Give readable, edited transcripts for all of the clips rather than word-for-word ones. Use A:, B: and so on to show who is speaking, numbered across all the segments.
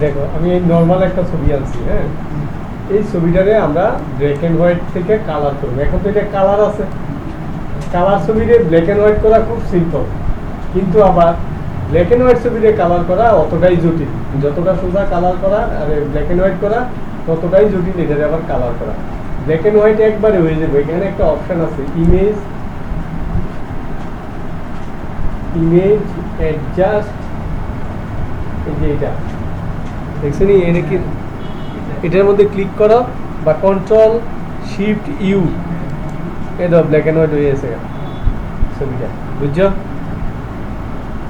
A: দেখো আমি এই নর্মাল একটা ছবি আনছি, হ্যাঁ, এই ছবিটারে আমরা ব্ল্যাক অ্যান্ড হোয়াইট থেকে কালার করবো। এখন তো এটা কালার আছে, কালার ছবিতে ব্ল্যাক অ্যান্ড হোয়াইট করা খুব সিম্পল, কিন্তু আবার ব্ল্যাক অ্যান্ড হোয়াইট ছবিতে কালার করা অতটাই জটিল। যতটা সোজা কালার করা আর ব্ল্যাক অ্যান্ড হোয়াইট করা ততটাই জটিল এটারে আবার কালার করা। ব্ল্যাক অ্যান্ড হোয়াইট একবারে হয়ে যাবে। এখানে একটা অপশান আছে ইমেজ অ্যাডজাস্ট, এই যে এটা দেখছেন এনে কি, এটার মধ্যে ক্লিক করো বা কন্ট্রোল শিফট ইউ, এটা ব্ল্যাক অ্যান্ড হোয়াইট হয়ে গেছে ছবিটা, বুঝছো?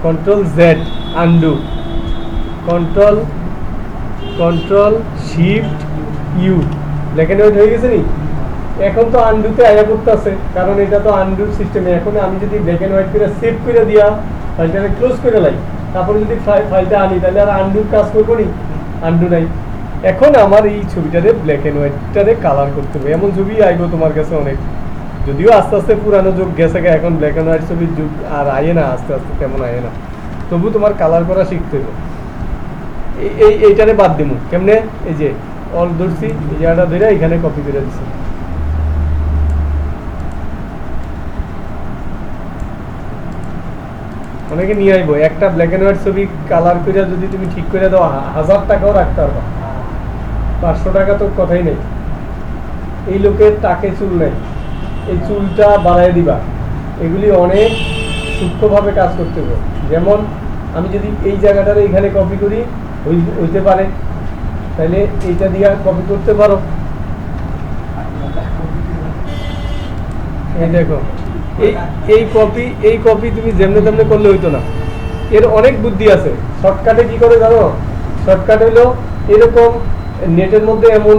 A: Control Z undo, control shift U, black and white হয়ে গেছে নি। এখন তো আনডুতে আয়া করতেছে, কারণ এটা তো আনডুর সিস্টেমে। এখন আমি যদি ব্ল্যাক অ্যান্ড হোয়াইট করে সেভ করে দিয়া ফাইলটাকে ক্লোজ করে লাই, তারপরে যদি ফাইলটা আনি তাহলে আর আনডুর কাজ করবো নি, আনডু নাই। এখন আমার এই ছবিটারে ব্ল্যাক অ্যান্ড হোয়াইটটারে কালার করতে হবে। এমন ছবি আইব তোমার কাছে অনেক, যদিও আস্তে আস্তে পুরানো যুগ গেছে, এখন ব্ল্যাক অ্যান্ড হোয়াইট ছবির যুগ আর আয়ে না, আস্তে আস্তে তেমন আয়ে না, তবু তোমার কালার করা শিখতে হবে। এইটারে বাদ দিমু কেমনে, এই যে অল ধরছি, এই জায়গাটা ধরে এখানে কপি করে দিচ্ছি। অনেকে নিয়ে আইব একটা ব্ল্যাক অ্যান্ড হোয়াইট ছবি কালার করে, যদি তুমি ঠিক করে দাও 1000 টাকাও রাখতে পারবা, 500 টাকা তো কথাই নেই। এই লোকের টাকে চুল নেই, এই চুলটা বাড়াই দিবা, এগুলি অনেক সূক্ষ্মভাবে কাজ করতে হবে। যেমন আমি যদি এই জায়গাটারে এখানে কপি করি, হইতে পারে, তাহলে এইটা দিয়ে কপি করতে পারো। এই দেখো এই কপি তুমি যেমনে তেমনে করলে হইতো না, এর অনেক বুদ্ধি আছে। শর্টকাটে কি করে জানো? শর্টকাট হইলো এরকম নেটের মধ্যে এমন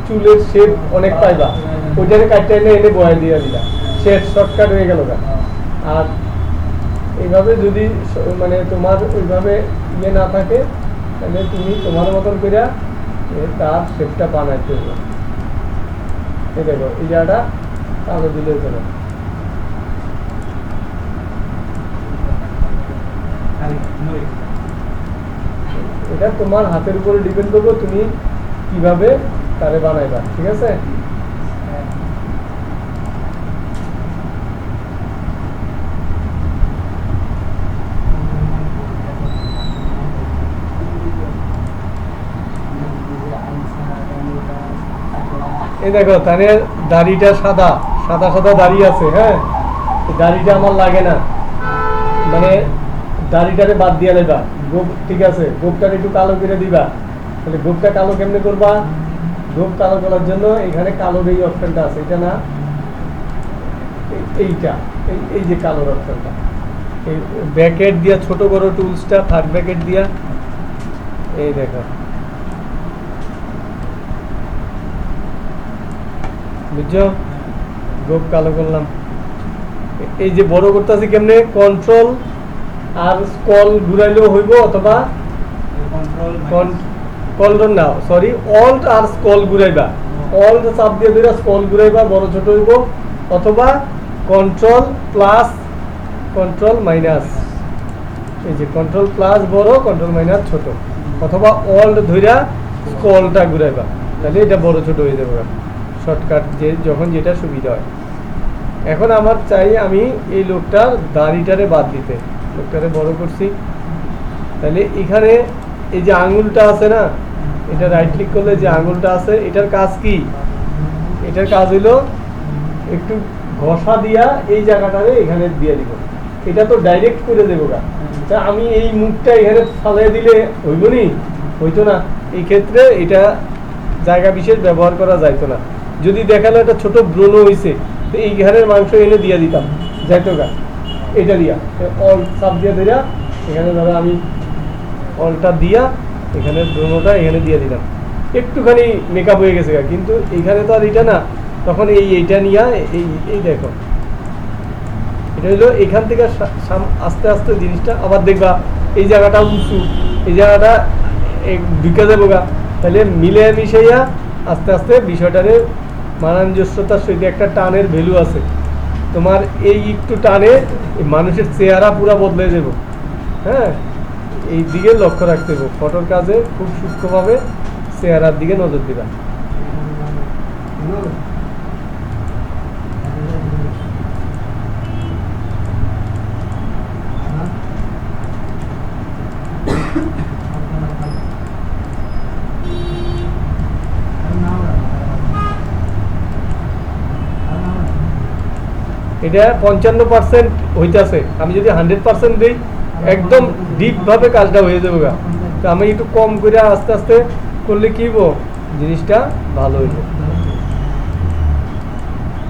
A: চুলের শেপ অনেক পাইবা, ওইটারে কাটতে এনে বয়াল দিয়ে দিলা, শেপ শর্টকাট হয়ে গেল। আর এইভাবে যদি মানে তোমার ওইভাবে ইয়ে না থাকে, তাহলে তুমি তোমার মতন করে তার শেপটা বানাইতে হবে। এই দেখো এই জায়গাটা কালো দিলে হতো না, এটা তোমার হাতের উপরে ডিপেন্ড করবে তুমি কিভাবে তারে বানাইবা, ঠিক আছে? এই দেখো তাহলে দাড়িটা সাদা সাদা সাদা দাড়ি আছে, হ্যাঁ, দাড়িটা আমার লাগে না, মানে দাড়িটারে বাদ দিয়ে নেবা। গোপ ঠিক আছে, গোপটার একটু কালো করে দিবা। তাহলে গোপটা কালো কেমনে করবা? গোপ কালো করার জন্য এখানে কালোর এই অপশনটা আছে, এটা না এইটা, এই যে কালোর অপশনটা, এই ব্র্যাকেট দিয়া ছোট বড় টুলসটা, থার্ড ব্র্যাকেট দিয়া, এই দেখো, বুঝছো? গোপ কালো করলাম। এই যে বড় করতে আছে কেমনে, কন্ট্রোল আর স্ক্রল ঘুরাইলেও হইব, অথবা কন্ট্রোল না সরি অল্ট আর স্ক্রল ঘুরাইবা, অল্ট চাপ দিয়ে ধরে স্ক্রল ঘুরাইবা, বড় ছোট হইব, অথবা কন্ট্রোল প্লাস কন্ট্রোল মাইনাস, এই যে কন্ট্রোল প্লাস বড়, কন্ট্রোল মাইনাস ছোট, অথবা অল্ট ধইরা স্ক্রলটা ঘুরাইবা, তাহলে এটা বড় ছোট হয়ে যাবে শর্টকাট, যে যখন যেটা সুবিধা হয়। এখন আমার চাই আমি এই লোকটার দাড়িটারে বাদ দিতে, লোকটারে বড় করছি, তাহলে এখানে এই যে আঙুলটা আছে না, এটা রাইট ক্লিক করলে যে আঙুলটা আছে, এটার কাজ কি? এটার কাজ হইলো একটু ঘষা দিয়া এই জায়গাটারে এখানে দিয়ে দিব। এটা তো ডাইরেক্ট করে দেবো গা, আমি এই মুখটা এখানে ফালাই দিলে হইব নি? হইতো না। এই ক্ষেত্রে এটা জায়গা বিশেষ ব্যবহার করা যাইতো না। যদি দেখালো একটা ছোট ব্রণ হয়েছে, তো এই ঘাড়ের মাংস এনে দিয়ে দিতাম, যাইতো গা, এটা দিয়া অল সাপ দিয়ে দিয়া এখানে ধরো আমি অলটা দিয়া এখানে ব্রণটা এখানে দিয়ে দিলাম, একটুখানি মেকআপ হয়ে গেছে গা, কিন্তু এইখানে তো আর এটা না, তখন এইটা নিয়ে এই দেখো, এটা হলো এখান থেকে আস্তে আস্তে জিনিসটা আবার দেখবা এই জায়গাটা উঁচু, এই জায়গাটা ঢুকে যাবো গা, তাহলে মিলে মিশাইয়া আস্তে আস্তে বিষয়টারে মানাঞ্জস্যতার সহিত একটা টানের ভ্যালু আছে তোমার, এই একটু টানে মানুষের চেহারা পুরো বদলে যাব। হ্যাঁ, এই দিকে লক্ষ্য রাখতে হবে, ফটোর কাজে খুব সূক্ষ্মভাবে চেহারার দিকে নজর দিবা। এটা 55% হইতেছে, আমি যদি 100% দিই একদম ডিপ ভাবে কাজটা হয়ে যাবে গা। তো আমি একটু কম করে আস্তে আস্তে করলে কি হবো, জিনিসটা ভালো হইব।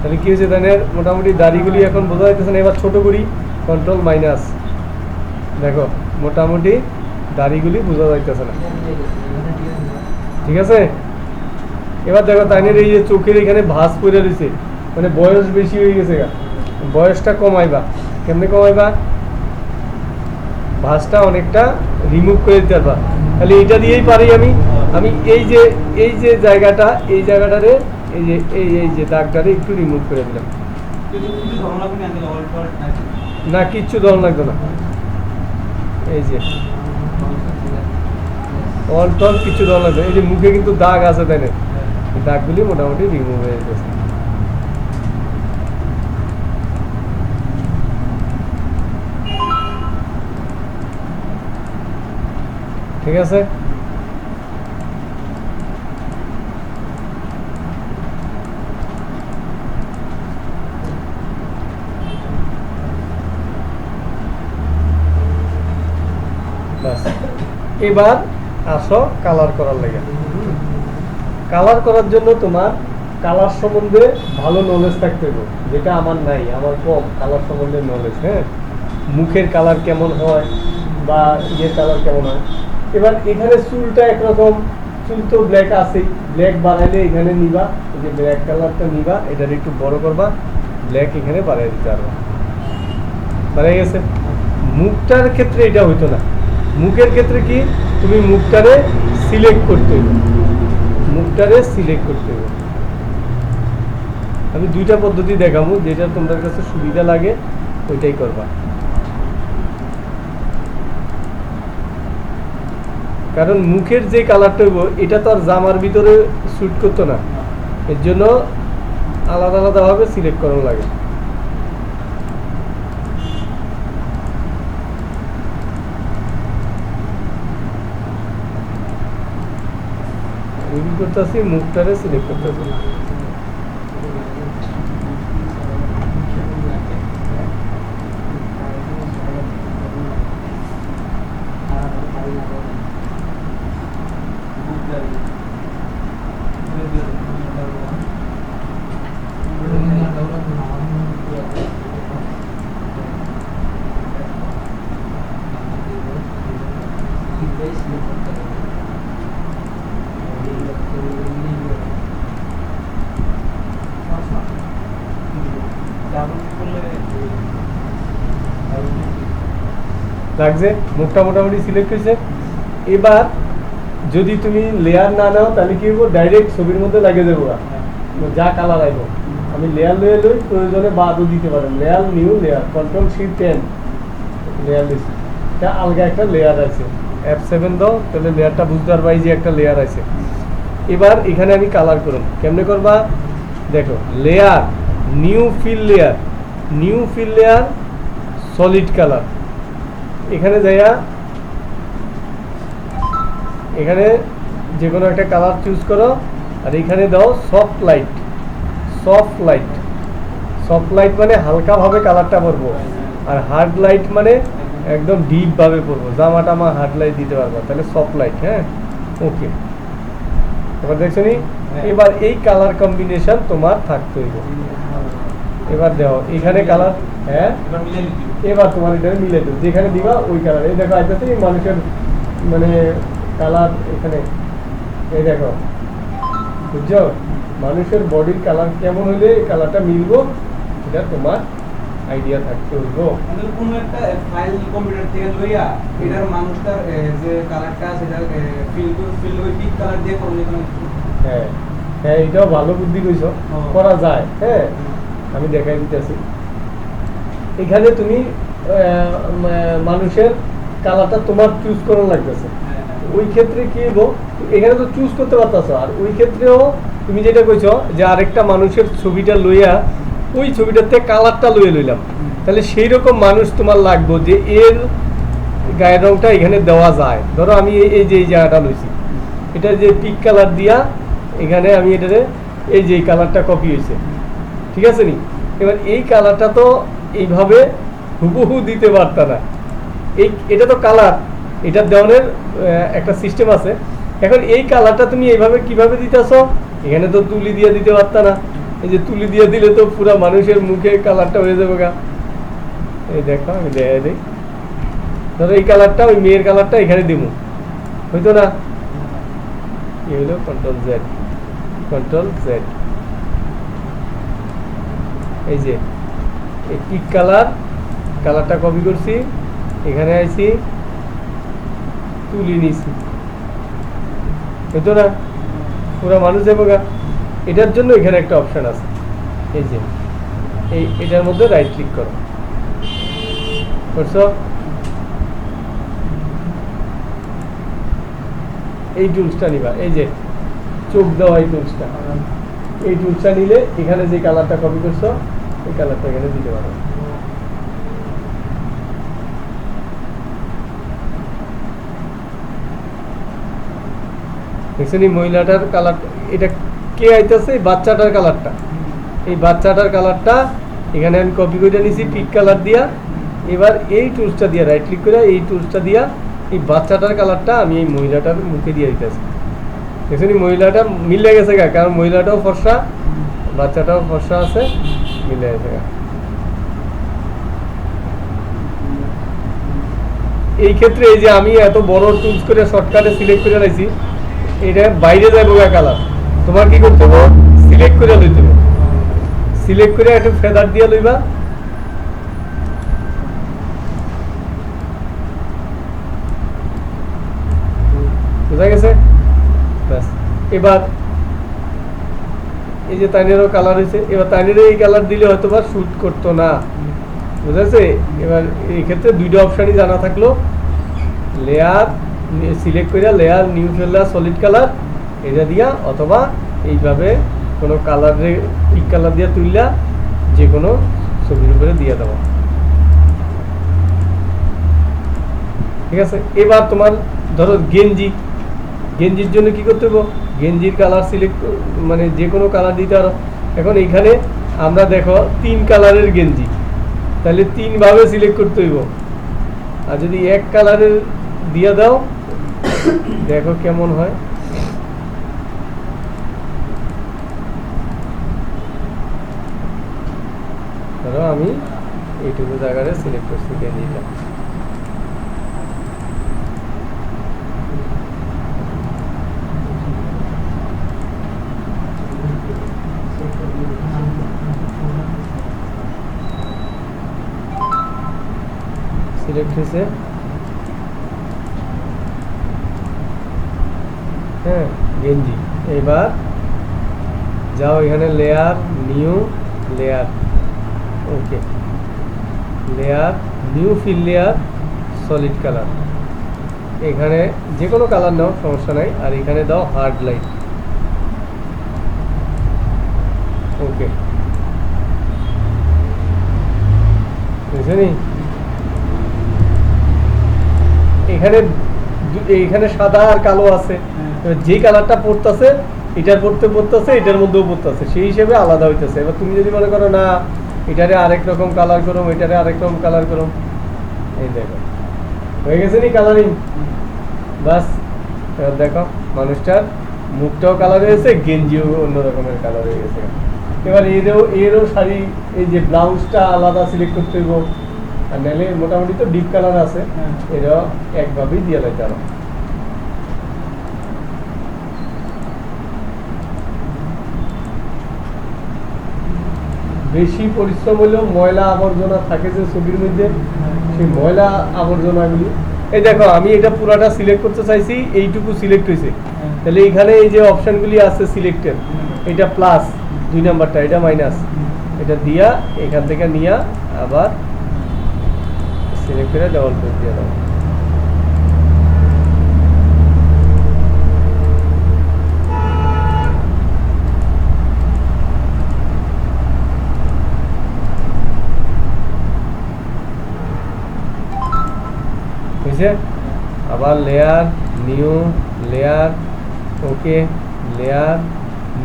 A: তাহলে কি হয়েছে তাদের মোটামুটি দাড়িগুলি এখন বোঝা যাইতেছে না। এবার ছোট করি, কন্ট্রোল মাইনাস, দেখো মোটামুটি দাড়িগুলি বোঝা যাইতেছে না, ঠিক আছে। এবার দেখো তাইনের এই যে চোখের এখানে ভাঁজ পড়ে রয়েছে, মানে বয়স বেশি হয়ে গেছে গা, বয়সটা কমাইবা। কেমনে কমাইবা, ভাঁজটা অনেকটা রিমুভ করে দিতে পারবা। তাহলে এইটা দিয়েই পারি আমি আমি এই যে জায়গাটা, এই জায়গাটারে এই যে দাগটারে একটু রিমুভ করে দিলাম। না কিচ্ছু দল লাগতো না, এই যে অল টল কিছু দল লাগবে। এই যে মুখে কিন্তু দাগ আছে, তাই না, দাগগুলি মোটামুটি রিমুভ হয়ে গেছে। ঠিক আছে, এবার আসো কালার করার লাগে। কালার করার জন্য তোমার কালার সম্বন্ধে ভালো নলেজ থাকতে হবে, যেটা আমার নাই, আমার কম কালার সম্বন্ধে নলেজ। হ্যাঁ, মুখের কালার কেমন হয় বা ইয়ের কালার কেমন হয়। এবার এখানে চুলটা একরকম, চুল তো ব্ল্যাক আছেই, ব্ল্যাক বাড়াইলে এখানে নিবা, এই যে ব্ল্যাক কালারটা নিবা, এটার একটু বড় করবা, ব্ল্যাক এখানে বাড়াই দিতে পারবা, বাড়াই গেছে। মুখটার ক্ষেত্রে এটা হইতো না। মুখের ক্ষেত্রে কি, তুমি মুখটারে সিলেক্ট করতে হবে, মুখটারে সিলেক্ট করতে হবে। আমি দুইটা পদ্ধতি দেখাবো, যেটা তোমাদের কাছে সুবিধা লাগে ওইটাই করবা। কারণ মুখের যে কালারটা হইব এটা তো আর জামার ভিতরে স্যুট করতো না, এর জন্য আলাদা আলাদাভাবে সিলেক্ট করানো লাগে। করতেছি, মুখটারে সিলেক্ট করতেছি। লাগছে, মুখটা মোটামুটি সিলেক্ট হয়েছে। এবার যদি তুমি লেয়ার না নাও তাহলে কি হবো, ডাইরেক্ট ছবির মধ্যে লাগিয়ে দেবো, যা কালার আইব। আমি লেয়ার লয়ে লই, প্রয়োজনে বাদও দিতে পারেন। Layer, new layer, control shift N, layer দিচ্ছি। এটা আলগা একটা লেয়ার আছে, F7 দাও, তাহলে লেয়ারটা বুঝতে পারবা এই যে একটা লেয়ার আছে। এবার এখানে আমি কালার করুন, কেমনে করবা দেখো, layer, new fill layer, new fill layer, solid colour. এখানে যাইয়া এখানে যে কোনো একটা কালার চুজ করো, আর এখানে দাও soft light. Soft light, soft light মানে হালকাভাবে কালারটা পড়বো, আর হার্ড লাইট মানে একদম ডিপ ভাবে পড়বো, জামা টামা হার্ড লাইট দিতে পারবো, তাহলে সফট লাইট। হ্যাঁ, ওকে, এবার দেখছো নি। এবার এই কালার কম্বিনেশন তোমার থাকতে হইব। এবার দেখো এখানে কালার, হ্যাঁ এবার তোমার এটা মিলে দেবো, যেখানে দিবা ওই কালার। এই দেখো আইতেছে মানুষের মানে কালার, এখানে এই দেখো, বুঝছো, মানুষের বডির কালার কেমন হইলে এই কালারটা মিলবো, এটা তোমার আইডিয়া থাকতে হইব।
B: কোনো একটা ফাইল কম্পিউটার থেকে লইয়া এটার মানুষটার যে কালারটা সেটা ফিল ওই পিক কালার দিয়ে করলে কোনো।
A: হ্যাঁ হ্যাঁ, এটাও ভালো বুদ্ধি কইছো, করা যায়। হ্যাঁ, আমি দেখাই দিতেছি। এখানে তুমি মানুষের কালারটা তোমার চুজ করা লাগতেছে। ওই ক্ষেত্রে কি হবো, এখানে তো চুজ করতে পারতেছো, আর ওই ক্ষেত্রেও তুমি যেটা কইছো যে আরেকটা মানুষের ছবিটা লইয়া ওই ছবিটাতে কালারটা লইয়া লইলাম, তাহলে সেই রকম মানুষ তোমার লাগবে যে এর গায়ের রংটা এখানে দেওয়া যায়। ধরো আমি এই যে এই জায়গাটা লইছি, এটা যে পিক কালার দিয়া এখানে আমি এটারে এই যে এই কালারটা কপি হয়েছে, ঠিক আছে নি? এবার এই কালারটা তো এইভাবে হুবহু দিতে পারতা না, এটা তো কালার, এটা দেওয়ানের একটা সিস্টেম আছে। এখন এই কালারটা তুমি এইভাবে কিভাবে দিতেছ, এখানে তো তুলি দিয়ে দিতে পারতা না, এই যে তুলি দিয়ে দিলে তো পুরো মানুষের মুখে কালারটা হয়ে যাবে গা। এই দেখো আমি দেখাই দিই, ধরো এই কালারটা ওই মেয়ের কালারটা এখানে দিব, হইতো না? এই হলো কন্ট্রোল জেড, কন্ট্রোল জেড, এই যে এই পিক কালারটা কপি করছি, এখানে আইছি তুলি নিছি, হইতো না? পুরো মানুষ যাবো গা। এটার জন্য এখানে একটা অপশন আছে, এই যে এটার মধ্যে রাইট ক্লিক করো, করছো? এই টুলসটা নিবা, এই যে চোখ দেওয়া এই টুলসটা নিলে এখানে যে কালারটা কপি করছো এই কালারটা এখানে দিতে পারো। দেখছেন এই মহিলাটার কালার, এটা কে আইতেছে? বাচ্চাটার কালারটা, এই বাচ্চাটার কালারটা এখানে আমি কপি করে নিছি পিক কালার দিয়া। এবার এই টুলসটা দিয়া রাইট ক্লিক করে এই টুলসটা দিয়া এই বাচ্চাটার কালারটা আমি এই মহিলাটার মুখে দিয়ে দিতেছি। দেখছেন মহিলাটা মিলে গেছে গা, কারণ মহিলাটাও ফর্সা বাচ্চাটাও ফর্সা আছে, মিলে গেছে গা। এই ক্ষেত্রে এই যে আমি এত বড় টুলস করে শর্টকাটে সিলেক্ট করে রাখছি, এটা বাইরে যাবো গা কালার, তোমার কি করতে হবে? সিলেক্ট করে লইতে হবে, সিলেক্ট করে একটু ফেদার দিয়ে লইবা, বুঝা গেছে? ব্যাস, এবার এই যে তাইনেরও কালার হয়েছে, এবার তাইনেরও এই কালার দিলে হয়তো বা শুট করতো না, বুঝেছে? এবার এই ক্ষেত্রে দুইটা অপশানই জানা থাকলো, লেয়ার সিলেক্ট করে লেয়ার নিউ ফেলার সলিড কালার এটা দিয়া, অথবা এইভাবে কোনো কালারে পিক কালার দিয়ে তুললা যে কোনো ছবির উপরে দিয়ে দেওয়া, ঠিক আছে? এবার তোমার ধরো গেঞ্জির জন্য কি করতে হবে? গেঞ্জির কালার সিলেক্ট, মানে যে কোনো কালার দিতে পারো। এখন এইখানে আমরা দেখো 3 কালারের গেঞ্জি, তাহলে 3 ভাবে সিলেক্ট করতে হইব। আর যদি এক কালারের দিয়ে দাও, দেখো কেমন হয়। ধরো আমি এইটুকু জায়গায় সিলেক্ট করছি গেঞ্জিটা, সিলেক্ট হয়েছে, হ্যাঁ গেঞ্জি। এবার যাও এখানে layer new layer, okay, layer new fill layer solid colour, এখানে যে কোনো কালার নাও সমস্যা নাই, আর এখানে দাও হার্ড লাইট, ওকে, বুঝলি? এখানে সাদা আর কালো আছে, যে কালারটা পড়তেছে এটার পড়তেছে এটার মধ্যেও পড়তেছে, সেই হিসেবে আলাদা হইতেছে। এবার তুমি যদি মনে করো না এটারে আরেক রকম কালার করো, এটারে আরেক রকম কালার করো, এই দেখো হয়ে গেছে নি কালারিং, বাস। এবার দেখো মানুষটার মুখটাও কালার হয়েছে, গেঞ্জিও অন্য রকমের কালার হয়ে গেছে। এবার এরও শাড়ি, এই যে ব্লাউজটা আলাদা সিলেক্ট করতে হইব, আর নাহলে মোটামুটি তো ডিপ কালার আছে, এরা একভাবেই দিয়ে লাইতে পারো। বেশি পরিশ্রম হলেও ময়লা আবর্জনা থাকে যে ছবির মধ্যে, সেই ময়লা আবর্জনাগুলি, এই দেখো আমি এটা পুরাটা সিলেক্ট করতে চাইছি, এইটুকু সিলেক্ট হয়েছে, তাহলে এখানে এই যে অপশনগুলি আছে সিলেক্টেড, এটা প্লাস 2 নাম্বারটা, এটা মাইনাস, এটা দিয়া এখান থেকে নিয়ে আবার সিলেক্ট করে ডাবল ক্লিক দিয়ে দাও, হয়েছে? আবার layer, new layer, okay layer,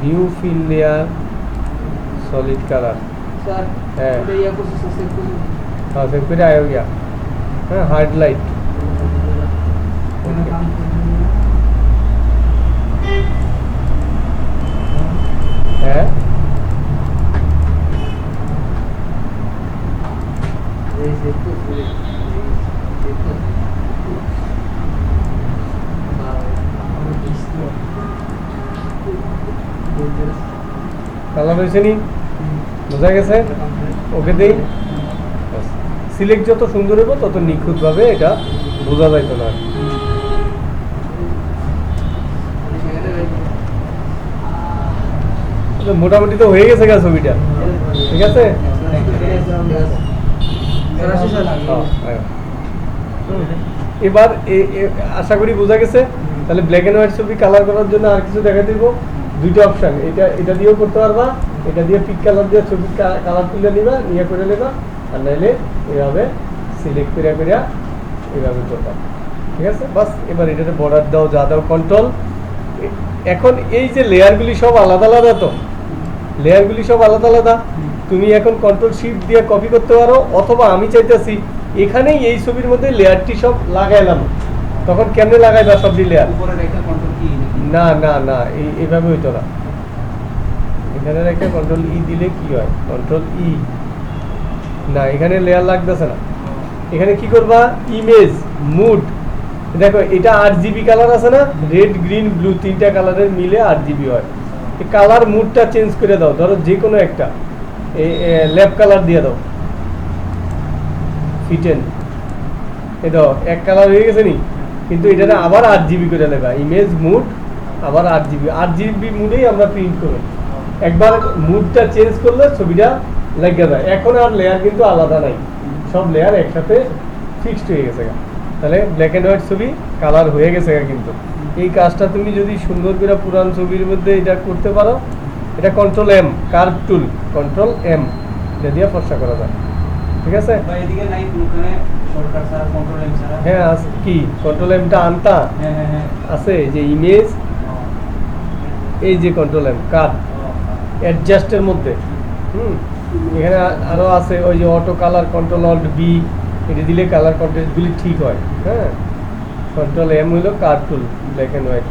A: new fill layer, solid colour
C: sir
A: है।
C: उधर या कुछ से कुछ
A: हाँ सब कुछ आया हो गया। हाँ हार्ड लाइट
C: मैंने काम
A: है।
C: ये कुछ
A: কালার হয়েছে নি, বোঝা গেছে? ওকে দেই। সিলেক্ট যত সুন্দর হবে তত নিখুঁতভাবে এটা বোঝা যাইতো না। মোটামুটি তো হয়ে গেছে গা ছবিটা, ঠিক আছে? হ্যাঁ। এবার আশা করি বোঝা গেছে। তাহলে ব্ল্যাক অ্যান্ড হোয়াইট ছবি কালার করার জন্য আর কিছু দেখা দিব, দুইটা অপশন, এটা দিয়েও করতে পারবা, এটা দিয়ে পিক কালার দিয়ে ছবি কালার তুলে নিবা, নিয়ে করে নেবা, আর নাইলে এভাবে সিলেক্ট করে এভাবে করবা, ঠিক আছে? বাস এবার এটাতে বর্ডার দাও, যা দাও, কন্ট্রোল। এখন এই যে লেয়ারগুলি সব আলাদা আলাদা, তো লেয়ারগুলি সব আলাদা আলাদা, তুমি এখন কন্ট্রোল শিফট দিয়ে কপি করতে পারো, অথবা আমি চাইতেছি এখানেই এই ছবির মধ্যে লেয়ারটি সব লাগাইলাম, তখন কেমনে লাগাইবা সবটি লেয়ার?
B: উপরে রেখে কন্ট্রোল কি
A: না না না, এইভাবে হইতো না। এখানে রেখে কন্ট্রোল ই দিলে কি হয়? কন্ট্রোল ই না, এখানে লেয়ার লাগতেছে না। এখানে কি করবা? ইমেজ, মুড, দেখো এটা 8GB কালার আছে না, রেড গ্রিন ব্লু তিনটা কালারের মিলে 8GB হয়। এই কালার মুডটা চেঞ্জ করে দাও, ধরো যে কোনো একটা ল্যাপ কালার দিয়ে দাও, ফিটেন, এ দাও, এক কালার হয়ে গেছে নি, কিন্তু এটাতে আবার 8GB করে নেবা, ইমেজ মুড আবার 8GB মুডেই আমরা প্রিন্ট করব। একবার মুডটা চেঞ্জ করলে ছবিটা লেগে যায়। এখন আর লেয়ার কিন্তু আলাদা নাই, সব লেয়ার একসাথে ফিক্সড হয়ে গেছে। তাহলে ব্ল্যাক অ্যান্ড হোয়াইট ছবি কালার হয়ে গেছে। কিন্তু এই কাজটা তুমি যদি সুন্দর করে পুরান ছবির মধ্যে এটা করতে পারো, এটা কন্ট্রোল এম, কার্ভ টুল, কন্ট্রোল এম, এটা দিয়ে ফর্সা করা যায়, ঠিক আছে?
B: বা এদিকে নাই ওখানে শর্টকাট ছাড়া কন্ট্রোল এম ছাড়া?
A: হ্যাঁ আছে। কি কন্ট্রোল এমটা আনতা
B: হ্যাঁ হ্যাঁ হ্যাঁ
A: আছে, এই যে ইমেজ, এই যে কন্ট্রোল এম, কার্ভ অ্যাডজাস্টের মধ্যে। এখানে আরো আছে ওই যে auto colour, control alt B, এটা দিলে কালার কন্ট্রাস্টগুলি ঠিক হয়। হ্যাঁ, কন্ট্রোল এম হইলো curve tool, black and white.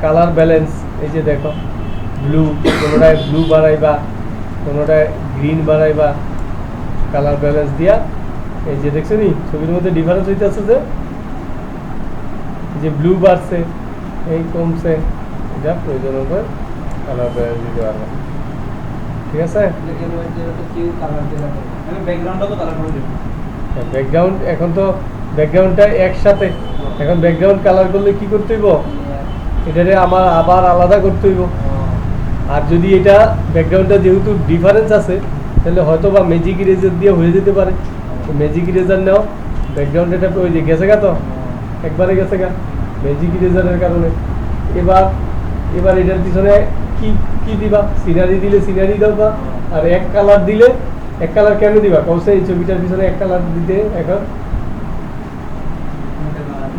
A: Colour balance, এই যে দেখো ব্লু, কোনোটায় ব্লু বাড়াইবা, কোনোটায় গ্রিন বাড়াইবা, কালার ব্যালেন্স দিয়া। এই যে দেখছো নি ছবির মধ্যে ডিফারেন্স হইতেছে, যে ব্লু বাড়ছে, এই কমছে, এটা প্রয়োজন হবে কালার ব্যালেন্স দিতে পারবো, ঠিক আছে?
C: लेकिन वो जो तो क्यों कलर देना
B: আমি ব্যাকগ্রাউন্ডটা তো কালার করে দেব।
A: ব্যাকগ্রাউন্ড, এখন তো ব্যাকগ্রাউন্ডটা একসাথে, এখন ব্যাকগ্রাউন্ড কালার করলে কি করতে হইব? এটারে আমার আবার আলাদা করতে হইব। আর যদি এটা ব্যাকগ্রাউন্ডটা যেহেতু ডিফারেন্স আছে, তাহলে হয়তো বা ম্যাজিক ইরেজার দিয়ে হয়ে যেতে পারে। ম্যাজিক ইরেজার নাও, ব্যাকগ্রাউন্ড এটা ওই যে গেছে গা, তো একবারে গেছে গা ম্যাজিক ইরেজারের কারণে। এবার এটার পিছনে কি কি দিবা? সিনারি দিলে সিনারি দাও, আর এক কালার দিলে এক কালার কেন দিবা? কৌশে এই ছবিটার পিছনে এক কালার দিতে এখন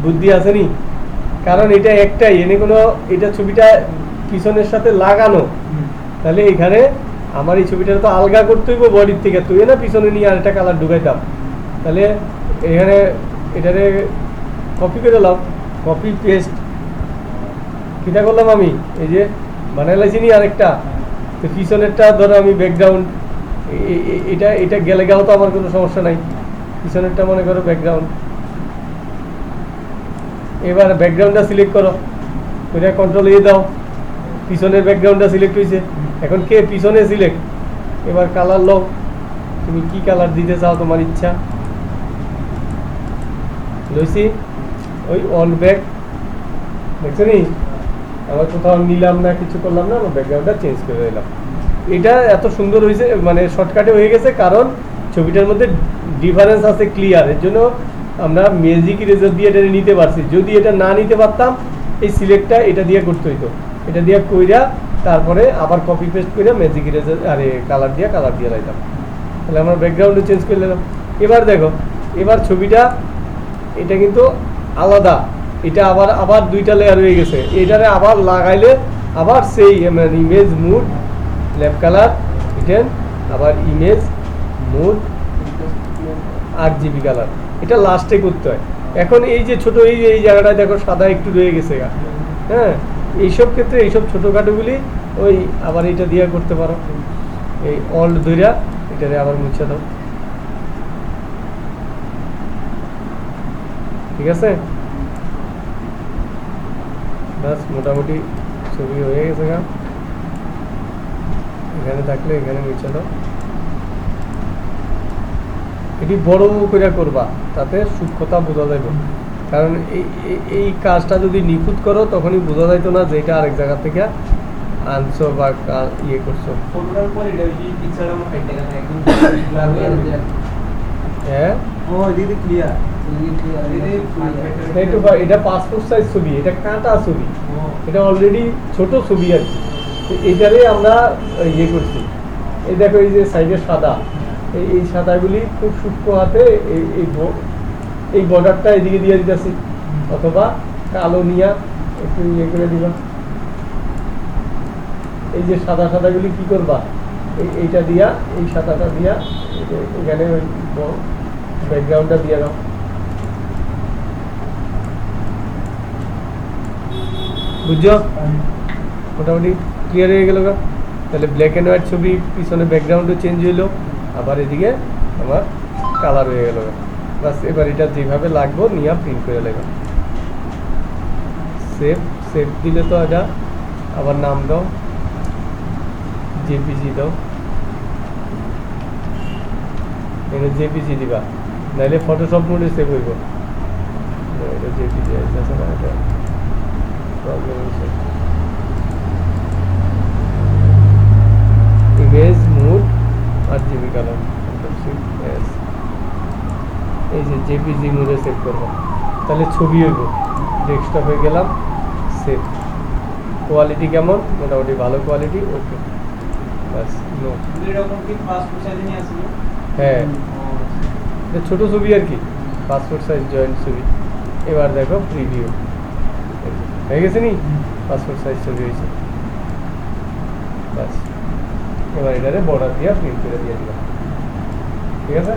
A: বুদ্ধি আছে নি? কারণ এটা একটাই, এনে কোনো এটা ছবিটা পিছনের সাথে লাগানো, তাহলে এখানে আমার এই ছবিটা তো আলগা করতে হইব বডির থেকে, তুই না পিছনে নিয়ে আরেকটা কালার ঢুকাইতাম। তাহলে এখানে এটারে কপি করে দাও, কপি পেস্ট, কিটা করলাম আমি, এই যে বানাই লাইছি নি আরেকটা, তো পিছনেরটা ধরো আমি ব্যাকগ্রাউন্ড, এটা গেলে গাও তো আমার কোনো সমস্যা নাই, পিছনেরটা মনে করো ব্যাকগ্রাউন্ড। এবার ব্যাকগ্রাউন্ডটা সিলেক্ট করো, ওইটা কন্ট্রোল এ দাও, পিছনের ব্যাকগ্রাউন্ডটা সিলেক্ট হয়েছে। এখন কে পিছনে সিলেক্ট, এবার কালার লও, তুমি কি কালার দিতে চাও তোমার ইচ্ছা। লইছি ওই অল ব্যাক, দেখছো নি আমার কোথাও নিলাম না, কিছু করলাম না, আমার ব্যাকগ্রাউন্ডটা চেঞ্জ করে দিলাম। এটা এত সুন্দর হয়েছে, মানে শর্টকাটে হয়ে গেছে, কারণ ছবিটার মধ্যে ডিফারেন্স আছে ক্লিয়ার, এর জন্য আমরা ম্যাজিক ইরেজার দিয়ে এটা নিতে পারছি। যদি এটা না নিতে পারতাম, এই সিলেক্টটা এটা দিয়ে করতে হইতো, এটা দিয়ে কইরা তারপরে আবার কপি পেস্ট করে ম্যাজিক ইরেজার আরে কালার দিয়ে লাইতাম, তাহলে আমরা ব্যাকগ্রাউন্ডে চেঞ্জ করে নিলাম। এবার দেখো, এবার ছবিটা এটা কিন্তু আলাদা, এটা আবার আবার দুইটা লেয়ার হয়ে গেছে, এটারে আবার লাগাইলে আবার সেই ইমেজ মুড ল্যাপ কালার এটা আবার ইমেজ মুড RGB কালার, এটা লাস্টে করতে হয়। এখন এই যে ছোট এই জায়গাটায় দেখো সাদা একটু রয়ে গেছে, হ্যাঁ, এইসব ক্ষেত্রে এইসব ছোটোখাটোগুলি ওই আবার এটা দিয়ে করতে পারো, এই অল্ড ধইরা এটারে আবার মুছে দাও, ঠিক আছে? বাস মোটামুটি ছবি হয়ে গেছে গা, এখানে থাকলে এখানে মুছে দাও। এটি বড় করে করবা, তাতে সূক্ষ্মতা বোঝা যাবে, কারণ এই কাজটা যদি নিখুঁত করো তখনই বোঝা যাইতো না যে এটা আরেক জায়গা থেকে আনছো বা ইয়ে করছো।
B: ফটোটার কোয়ালিটি ওই পিকচারটা আমার ফাইট দেখা একদম ব্লার হয়ে যায়।
A: হ্যাঁ,
B: ও দিদি ক্লিয়ার
A: একটু এটা পাসপোর্ট সাইজ ছবি, এটা কাটা ছবি, এটা অলরেডি ছোট ছবি আর কি, এটারে আমরা ইয়ে করছি। এই দেখো এই যে সাইডে সাদা, এই সাদাগুলি খুব সূক্ষ্ম হাতে এই বর্ডারটা এদিকে দিয়ে দিতেছি, অথবা কালো নিয়া একটু ইয়ে করে দিবা। এই যে সাদা সাদাগুলি কি করবা, এইটা দিয়া, এই সাদাটা দিয়া এখানে ওই ব্যাকগ্রাউন্ডটা দিয়ে দাও। বুঝছো? মোটামুটি ক্লিয়ার হয়ে গেল গা। তাহলে ব্ল্যাক অ্যান্ড হোয়াইট ছবি, পিছনে ব্যাকগ্রাউন্ডও চেঞ্জ হইলো, আবার এদিকে আমার কালার হয়ে গেল। বাস এবার এটা যেভাবে লাগবো নিয়ে প্রিন্ট করে লাগবে। সেভ সেভ দিলে তো এটা আবার নাম দাও, জেপিজি দাও, এখানে জেপিজি দিবা, নাহলে ফটোশপ মোডে সেভ হইব। এটা জেপিজি আছে না, এটা প্রবলেম হচ্ছে। ইমেজ মুড RGB কালার, এই যে জেপিজি মোডে সেভ করবো, তাহলে ছবি হইব। ডেস্কটপে গেলাম, সেভ। কোয়ালিটি কেমন? মোটামুটি ভালো কোয়ালিটি, ওকে। বাস নো,
B: এরকম কি পাসপোর্ট সাইজে নিয়ে আসলে?
A: হ্যাঁ, এটা ছোট ছবি আর কি, পাসপোর্ট সাইজ জয়েন্ট ছবি। এবার দেখো প্রিভিউ হয়ে গেছে নি, পাসপোর্ট সাইজ ছবি হয়েছে। বাস এবার এটারে বর্ডার দিয়ে প্রিন্ট করে দিয়ে দিলাম, ঠিক আছে।